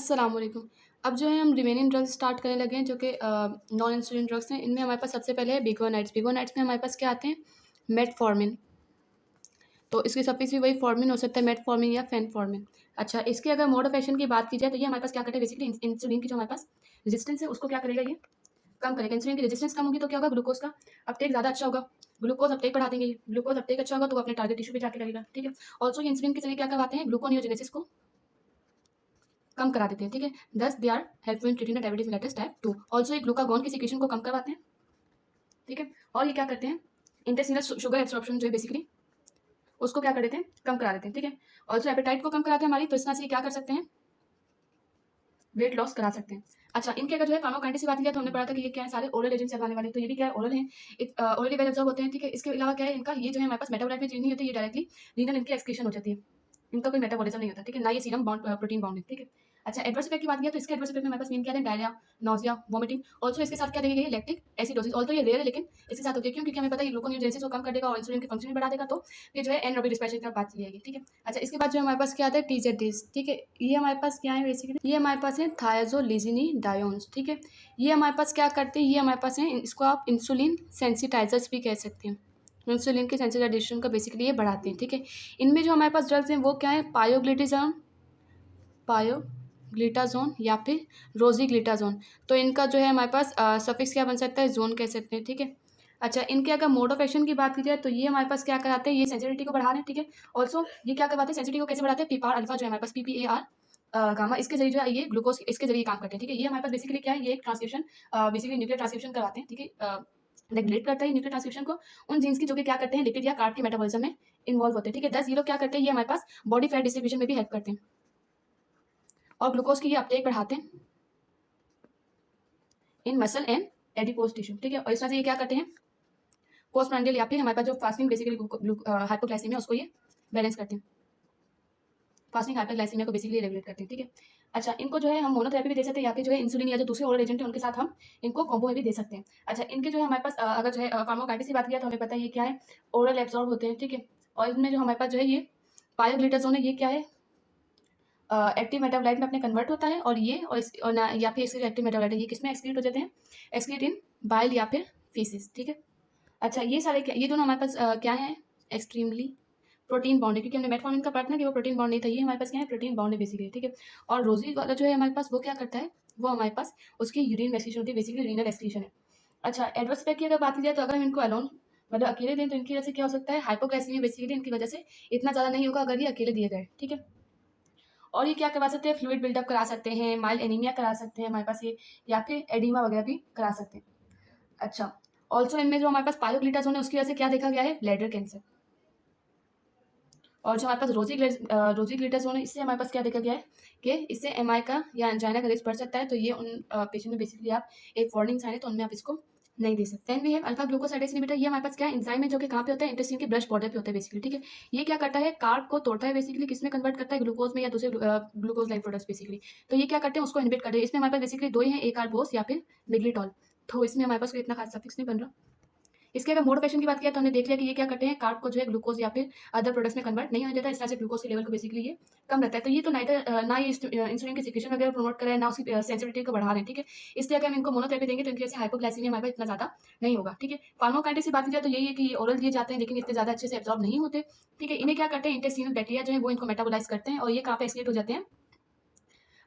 अस्सलाम वालेकुम। अब जो है हम रिमेनिंग ड्रग्स स्टार्ट करने लगे हैं जो कि नॉन इंसुलिन ड्रग्स हैं। इनमें हमारे पास सबसे पहले है बिगोनाइट्स। बिगोनाइट्स में हमारे पास क्या आते हैं? मेटफॉर्मिन। तो इसके सफिक्स भी वही फॉर्मिन हो सकता है, मेटफॉर्मिन या फेनफॉर्मिन। अच्छा, इसके अगर मोड ऑफ एक्शन की बात की जाए तो ये हमारे पास क्या करता है? बेसिकली इंसुलिन की जो हमारे पास रेजिस्टेंस है उसको क्या करेगा ये? कम करेगा। इंसुलिन की रेजिस्टेंस कम होगी तो क्या होगा? ग्लूकोज का अपटेक ज़्यादा अच्छा होगा। ग्लूकोज अपटेक बढ़ा देंगे ये। ग्लूकोज अपटेक अच्छा होगा तो वो अपने टारगेट टिश्यू पे जाके लगेगा, ठीक है? ऑल्सो ये इंसुलिन के जरिए क्या करवाते हैं? ग्लूकोनियोजेनेसिस को कम करा देते हैं, ठीक है? Thus they are helpful in treating the diabetes mellitus type 2। Also ये ग्लूकागॉन की सिक्रेशन को कम करवाते हैं, ठीक है? और ये क्या करते हैं? इंटेस्टिनल शुगर एब्सॉर्प्शन जो है बेसिकली उसको क्या कर देते हैं? कम करा देते हैं, ठीक है? ऑल्सो एपेटाइट को कम कराते हैं हमारी, तो इस तरह से ये क्या कर सकते हैं? वेट लॉस करा सकते हैं। अच्छा, इनके अगर जो है फार्माकोकाइनेटिक्स की बात की जाए तो हमने पढ़ा था कि ये क्या है? सारे ओरल एजेंट्स लगाने वाले, तो ये भी क्या है? ओरल है। ओरली वेल एब्जॉर्ब होते हैं, ठीक है? इसके अलावा क्या है इनका? ये जो है हमारे पास मेटाबोलाइट में चेंज नहीं होती, ये डायरेक्टली रीनल इनकी एक्सक्रीशन हो जाती है। इनका कोई मेटाबॉलिज्म नहीं होता, ठीक है? ना ये सीरम बाउंड प्रोटीन बाउंड है, ठीक है? अच्छा, एडवर्स इफेक्ट की बात किया तो इसके एडवर्स इफेक्ट में हमारे पास मेन क्या है? Diarrhoea, nausea, vomiting. ऑल्सो इसके साथ क्या देखी गई है? Lactic acidosis. ऑल्सो ये रेयर है लेकिन इसके साथ होती है, क्यों? क्योंकि हमें पता है ये ग्लूकोनियोजेनेसिस को कम कर देगा और इंसुलिन के फंक्शन भी बढ़ा देगा, तो ये जो है एनएरोबिक डिस्पैच की बात चली जाएगी, ठीक है? अच्छा, इसके बाद जो हमारे पास क्या आता है? टीजेडीज, ठीक है? ये हमारे पास क्या है बेसिकली? ये हमारे पास है थायाजोलिजिनीडायोन्स, ठीक है? ये हमारे पास क्या करते हैं? ये हमारे पास है, इसको आप इंसुलिन सेंसिटाइजर्स भी कह सकते हैं। इंसुलिन के सेंसिटाइजेशन का बेसिकली ये बढ़ाते हैं, ठीक है? इनमें जो हमारे पास ड्रग्स हैं वो क्या है? पायोग्लिटाजोन या फिर रोजीग्लिटाजोन। तो इनका जो है हमारे पास सफिक्स क्या बन सकता है? जोन कह सकते हैं, ठीक है? अच्छा, इनके अगर मोड ऑफ एक्शन की बात की जाए तो ये हमारे पास क्या कराते हैं? ये सेंसिटिविटी को बढ़ा रहे हैं, ठीक है? ऑल्सो ये क्या करवाते हैं? सेंसिटिविटी को कैसे बढ़ाते हैं? पीपार अल्फा जो है हमारे पास पीपीएआर गामा, इसके जरिए जो है ये ग्लूकोज इसके जरिए काम करते हैं, ठीक है? ये हमारे पास बेसिकली क्या है? ये एक ट्रांसक्रिप्शन बेसिकली न्यूक्लियर ट्रांसक्रिप्शन करवाते हैं, ठीक है? रेगुलेट करता है न्यूक्लियर ट्रांसक्रिप्शन को उन जीन्स की जो कि क्या करते हैं? लिपिड या कार्ब के मेटाबॉलिज्म में इन्वॉल्व होते हैं, ठीक है? 10 ये लोग क्या करते हैं? ये हमारे पास बॉडी फैट डिस्ट्रीब्यूशन में भी हेल्प करते हैं और ग्लूकोज की ये अपटेक बढ़ाते हैं इन मसल एंड एडिपोज टिश्यू, ठीक है? और इस तरह से ये क्या करते हैं? पोस्ट प्रांडियल या फिर हमारे पास जो फास्टिंग बेसिकली हाइपोग्लाइसीमिया उसको ये बैलेंस करते हैं। फास्टिंग हाइपरग्लाइसीमिया को बेसिकली रेगुलेट करते हैं, ठीक है? अच्छा, इनको जो है हम मोनोथेरेपी भी दे सकते हैं या फिर जो है इंसुलिन या जो दूसरे ओरल एजेंट है उनके साथ हम इनको कॉम्बो में भी दे सकते हैं। अच्छा, इनके जो है हमारे पास अगर जो है फार्माकोकाइनेटिक्स की बात किया तो हमें पता है ये क्या है? ओरल एब्जॉर्ब होते हैं, ठीक है? और इनमें जो हमारे पास जो है ये पायोग्लिटाजोन है, ये क्या है? एक्टिव मेटाबोलाइट में अपने कन्वर्ट होता है और ये और ना या फिर इसके जो एक्टिव मेटाबोलाइट है ये किसमें एक्सक्रीट हो जाते हैं? एक्सक्रीट इन बाइल या फिर फीसिस, ठीक है? अच्छा, ये सारे ये दोनों हमारे पास क्या है? एक्सट्रीमली प्रोटीन बॉन्ड है, क्योंकि हमने मेटफॉर्मिन का पढ़ा ना कि वो प्रोटीन बॉन्ड नहीं था, ये हमारे पास क्या है? प्रोटीन बॉन्ड है बेसिकली, ठीक है? और रोजी वाला जो है हमारे पास वो क्या करता है? वो हमारे पास उसकी यूरिन एक्सक्रीशन होती है, बेसिकली रीनल एक्सक्रीशन है। अच्छा, एडवर्स इफेक्ट की अगर बात की जाए तो अगर हम इनको अलोन मतलब अकेले दें तो इनकी वजह से क्या हो सकता है? हाइपोग्लाइसीमिया बेसिकली इनकी वजह से इतना ज़्यादा नहीं होगा अगर ये अकेले दिए गए, ठीक है? और ये क्या करवा सकते हैं? फ्लूइड बिल्डअप करा सकते हैं, माइल्ड एनीमिया करा सकते हैं हमारे पास ये, या फिर एडिमा वगैरह भी करा सकते हैं। अच्छा, ऑल्सो इनमें जो हमारे पास पायोग्लिटाजोन है उसकी वजह से क्या देखा गया है? Bladder cancer. और जो हमारे पास रोजीग्लिटाजोन है इससे हमारे पास क्या देखा गया है कि इससे एमआई का या एंजाइना का रिस्क बढ़ सकता है, तो ये उन पेशेंट में बेसिकली आप एक वार्निंग साइन है तो उनमें आप इसको नहीं दे सकते। Then we have alpha glucosidase inhibitor. ये हमारे पास क्या है? एंजाइम है जो कि कहाँ पे होता है? इंटेस्टाइन के ब्रश बॉर्डर पे होता है बेसिकली, ठीक है? ये क्या करता है? कार्ब को तोड़ता है बेसिकली, किसमें कन्वर्ट करता है? ग्लूकोज में या दूसरे ग्लूकोज लाइक प्रोडक्ट्स बेसिकली। तो ये क्या करते हैं? उसको इनहिबिट करते हैं। इसमें हमारे पास बेसिकली दो ही हैं, एक कार्बोस या फिर मिग्लिटॉल। तो इसमें हमारे पास कोई इतना खास सफिक्स नहीं बन रहा। इसके अगर मोड ऑफ एक्शन की बात किया तो हमने देख लिया कि ये क्या करते हैं? कार्ब को जो है ग्लूकोज या फिर अदर प्रोडक्ट्स में कन्वर्ट नहीं होने देता, इस तरह से ग्लूकोज के लेवल को बेसिकली ये कम रहता है। तो ये तो ना ये इंसुलिन की सिक्रेशन वगैरह प्रमोट कर रहा है, ना उसकी सेंसिटिविटी को बढ़ा रहे हैं, ठीक है? इसलिए अगर हम इनको मोनोथेरेपी देंगे तो इनकी वजह से हाइपोग्लाइसीमिया हमारे पास इतना ज़्यादा नहीं होगा, ठीक है? फार्माकोकाइनेटिक्स की बात की जाए तो यही है कि ये ओरल दिए जाते हैं लेकिन इतने ज़्यादा अच्छे से एब्जॉर्ब नहीं होते, ठीक है? इन्हें क्या करते हैं? इंटेस्टिनल बैक्टीरिया जो है वो इनको मेटाबोलाइज करते हैं और ये कहाँ पे एक्सक्रीट हो जाते हैं?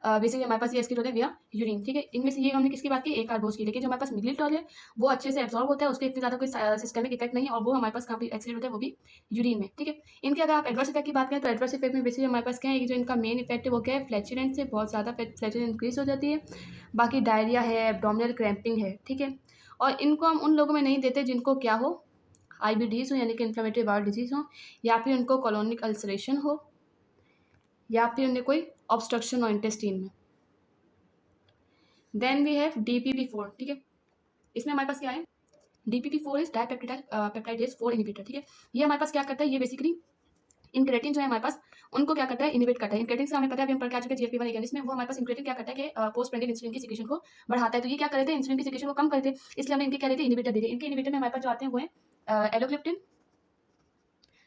बेसिकली हमारे पास ये एक्सक्रीट होता है विया यूरिन, ठीक है? इनमें से ये हमने किसकी बात की? एक कार्बोज की। लेकिन जो हमारे पास मिग्लिटॉल है वो अच्छे से एब्जॉर्ब होता है, उसके इतने ज़्यादा कोई सिस्टमिक इफेक्ट नहीं है और वो हमारे पास कहाँ पे एक्सक्रीट होता है? वो भी यूरिन में, ठीक है? इनके अगर आप एडवर्स इफेक्ट की बात करें तो एडवर्स इफेक्ट में बेसिकली हमारे पास क्या है कि जो इनका मेन इफेक्ट है वो क्या है? फ्लैचुलेंस से बहुत ज़्यादा फ्लैचुलेंस इंक्रीज हो जाती है। बाकी डायरिया है, एब्डोमिनल क्रैम्पिंग है, ठीक है? और इनको हम उन लोगों में नहीं देते जिनको क्या हो? आईबीडीज़ हो यानी कि इन्फ्लेमेटरी बाउल डिजीज़ हो, या फिर उनको कोलोनिक अल्सरेशन हो, या फिर उन्हें कोई ऑब्स्ट्रक्शन हो इंटेस्टाइन में। देन वी हैव DPP4, ठीक है? इसमें हमारे पास क्या है? DPP4 इज डाइपेप्टाइडेज 4 इनहिबिटर, ठीक है? ये हमारे पास क्या करता है? ये बेसिकली इनक्रेटिन जो है हमारे पास उनको क्या करता है? इनहिबिट करता है। इनक्रेटिन से हमें पता है, अभी हम पढ़ के आ चुके हैं GLP-1 एगोनिस्ट में, वो हमारे पास इनक्रेटिन क्या करता है कि पोस्ट प्रांडियल इंसुलिन की सिक्रेशन को बढ़ाता है। तो ये क्या कर रहे थे? इंसुलिन की सिक्रेशन को कम कर देते, इसलिए हमने इनके क्या देते? इनहिबिटर दे दिए। इनके इनहिबिटर में हमारे पास जो आते हैं वो है एलोग्लिप्टिन,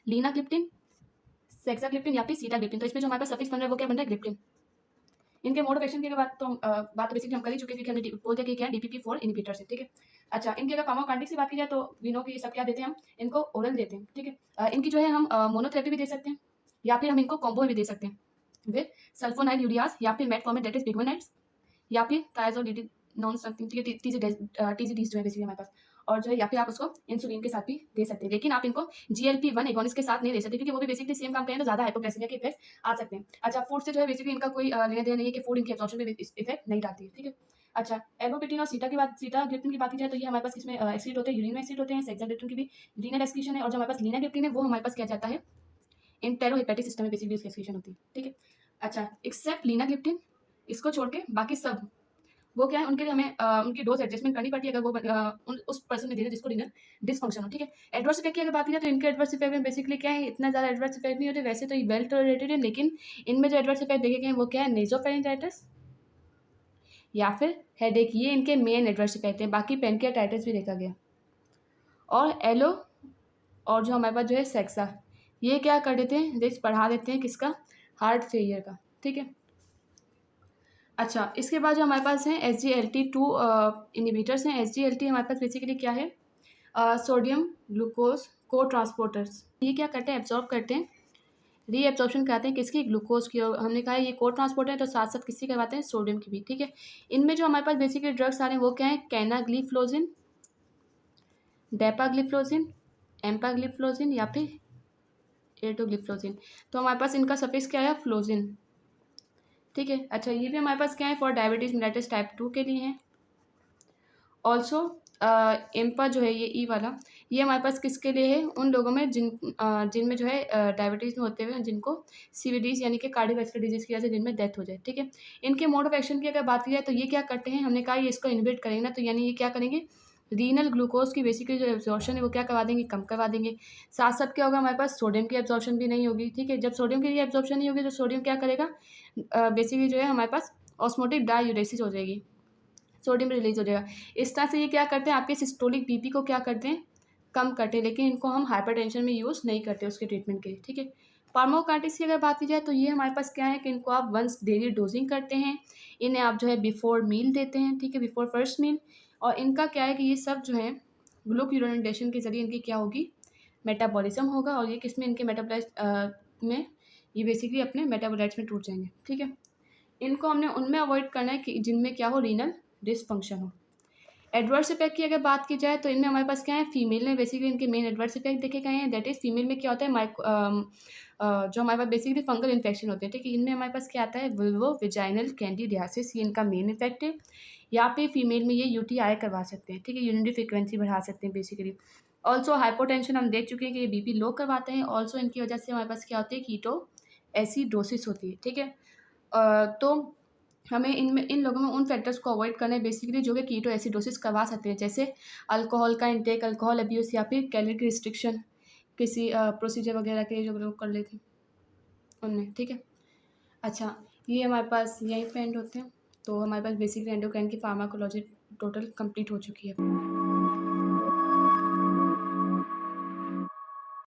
लीनाग्लिप्टिन, सेक्साग्लिप्टिन या फिर सीटाग्लिप्टिन। तो इसमें जो हमारे पास सफिक्स बन रहा है वो क्या बन रहा है? ग्लिप्टिन। इनके मोड ऑफ एक्शन की अगर बात तो बेसिकली हम कर ही चुके थे कि हमने बोल दिया कि क्या है DPP-4 इनहिबिटर्स है, ठीक है। अच्छा, इनकी अगर फार्माकोकाइनेटिक्स की बात की जाए तो वी नो कि ये सब क्या देते हैं हम, इनको ओरल देते हैं, ठीक है। इनकी जो है हम मोनोथेरेपी भी दे सकते हैं या फिर हम इनको कॉम्बो में भी दे सकते हैं विद सल्फोनाइल यूरियाज या फिर मेटफॉर्मिन दैट इज बिगोनाइट्स या फिर थायाजोलिडिन नॉन समथिंग, ठीक है, टीजीडीज जो है बेसिकली हमारे पास, और जो है या फिर आप उसको इंसुलिन के साथ भी दे सकते हैं, लेकिन आप इनको GLP-1 एगोनिस्ट के साथ नहीं दे सकते क्योंकि वो भी बेसिकली सेम काम करें तो ज़्यादा हाइपोग्लाइसेमिया के इफेक्ट आ सकते हैं। अच्छा, फूड से जो है बेसिकली इनका कोई लेना देना नहीं है कि फूड इनकी एब्जॉर्प्शन पे इफेक्ट नहीं डालती है, ठीक है। अच्छा, एल्बोपेटिन और सीटाग्लिप्टिन की बात की जाए तो ये हमारे पास किसमें एक्सक्रीट होते हैं, यूरिन में एक्सक्रीट होते हैं। सेक्साग्लिप्टिन की भी रीनल एक्सक्रीशन है, और जो हमारे पास लीनाग्लिप्टिन है वो हमारे पास क्या जाता है, एंटेरोहेपेटिक सिस्टम में बेसिकली उसकी एक्सक्रीशन होती है, ठीक है। अच्छा, एक्सेप्ट लीनाग्लिप्टिन, इसको छोड़ के बाकी सब वो क्या है, उनके लिए हमें उनकी डोज एडजस्टमेंट करनी पड़ती है अगर वो उस पर्सन में दे रहे जिसको रीनल डिसफंक्शन हो, ठीक है। एडवर्स इफेक्ट की अगर बात की जाए तो इनके एडवर्स इफेक्ट में बेसिकली क्या है, इतना ज़्यादा एडवर्स इफेक्ट नहीं होते, वैसे तो ये वेल टॉलरेटेड है, लेकिन इनमें जो एडवर्स इफेक्ट देखे गए हैं वो क्या है, नेजोफेरिंजाइटिस या फिर हेडेक, ये इनके मेन एडवर्स इफेक्ट हैं। बाकी पेनकियाटाइटिस भी देखा गया, और एलो और जो हमारे पास जो है सेक्सा, ये क्या कर देते हैं, रिस्क बढ़ा देते हैं किसका, हार्ट फेलियर का, ठीक है। अच्छा, इसके बाद जो हमारे पास हैं SGLT2 इनहिबिटर्स हैं। SGLT हमारे पास बेसिकली क्या है, सोडियम ग्लूकोज को ट्रांसपोर्टर्स, ये क्या करते हैं, एब्जॉर्ब करते हैं, रीएब्जॉर्प्शन कराते हैं किसकी, ग्लूकोज की, और हमने कहा है ये को ट्रांसपोर्टर है तो साथ साथ किसकी करवाते हैं, सोडियम की भी, ठीक है। इनमें जो हमारे पास बेसिकली ड्रग्स आ रहे हैं वो क्या है, कैनाग्लिफ्लोजिन, डेपाग्लिफ्लोजिन, एम्पाग्लिफ्लोजिन या फिर एटोग्लिफ्लोजिन। तो हमारे पास इनका सफिक्स क्या है, फ्लोजिन, ठीक है। अच्छा, ये भी हमारे पास क्या है, फॉर डायबिटीज मेलिटस टाइप 2 के लिए है। ऑल्सो एम्पा जो है ये ई वाला, ये हमारे पास किसके लिए है, उन लोगों में जिनमें जो है डायबिटीज़ में होते हुए जिनको CVDs यानी कि कार्डियोवैस्कुलर डिजीज़ की वजह से जिनमें डेथ हो जाए, ठीक है। इनके मोड ऑफ एक्शन की अगर बात की जाए तो ये क्या करते हैं, हमने कहा ये इसको इनहिबिट करेंगे ना, तो यानी ये क्या करेंगे, रीनल ग्लूकोज की बेसिकली जो एब्जॉर्प्शन है वो क्या करवा देंगे, कम करवा देंगे। साथ साथ क्या होगा, हमारे पास सोडियम की एब्जॉर्प्शन भी नहीं होगी, ठीक है। जब सोडियम की एब्जॉर्प्शन नहीं होगी तो सोडियम क्या करेगा, बेसिकली जो है हमारे पास ऑस्मोटिक डायूरेसिस हो जाएगी, सोडियम रिलीज हो जाएगा। इस तरह से ये क्या करते हैं, आपके सिस्टोलिक BP को क्या करते हैं, कम करते हैं, लेकिन इनको हम हाइपरटेंशन में यूज़ नहीं करते उसके ट्रीटमेंट के लिए, ठीक है। फार्माकोकाइनेटिक्स की अगर बात की जाए तो ये हमारे पास क्या है कि इनको आप वंस डेली डोजिंग करते हैं, इन्हें आप जो है बिफोर मील देते हैं, ठीक है, बिफोर फर्स्ट मील। और इनका क्या है कि ये सब जो है ग्लूक्यूरोनाइडेशन के जरिए इनकी क्या होगी, मेटाबॉलिज्म होगा, और ये किस में, इनके मेटाबोलाइट में ये बेसिकली अपने मेटाबोलाइट्स में टूट जाएंगे, ठीक है। इनको हमने उनमें अवॉइड करना है कि जिनमें क्या हो, रीनल डिसफंक्शन हो। एडवर्स इफेक्ट की अगर बात की जाए तो इनमें हमारे पास क्या है, फीमेल में बेसिकली इनके मेन एडवर्स इफेक्ट देखे गए हैं, दैट इज फीमेल में क्या होता है, जो हमारे पास बेसिकली फंगल इन्फेक्शन होते हैं, ठीक है। इनमें हमारे पास क्या आता है, वुल्वो विजाइनल कैंडिडियासिस, ये इनका मेन इफेक्ट है। या फिर फीमेल में ये UTI करवा सकते हैं, ठीक है, यूरिनरी फ्रिक्वेंसी बढ़ा सकते हैं बेसिकली। ऑल्सो हाइपोटेंशन हम देख चुके हैं कि ये BP लो करवाते हैं। ऑल्सो इनकी वजह से हमारे पास क्या होती है, कीटो एसिडोसिस होती है, ठीक है। तो हमें इन लोगों में उन फैक्टर्स को अवॉइड करना है बेसिकली जो कि कीटो एसिडोसिस करवा सकते हैं, जैसे अल्कोहल का इंटेक, अल्कोहल अब्यूज़ या फिर कैलोरी रिस्ट्रिक्शन किसी प्रोसीजर वगैरह के जो लोग कर लेते हैं उनमें, ठीक है। अच्छा, ये हमारे पास यहीं पे एंड होते हैं। तो हमारे पास बेसिकली एंडोक्राइन की फार्माकोलॉजी टोटल कंप्लीट हो चुकी है।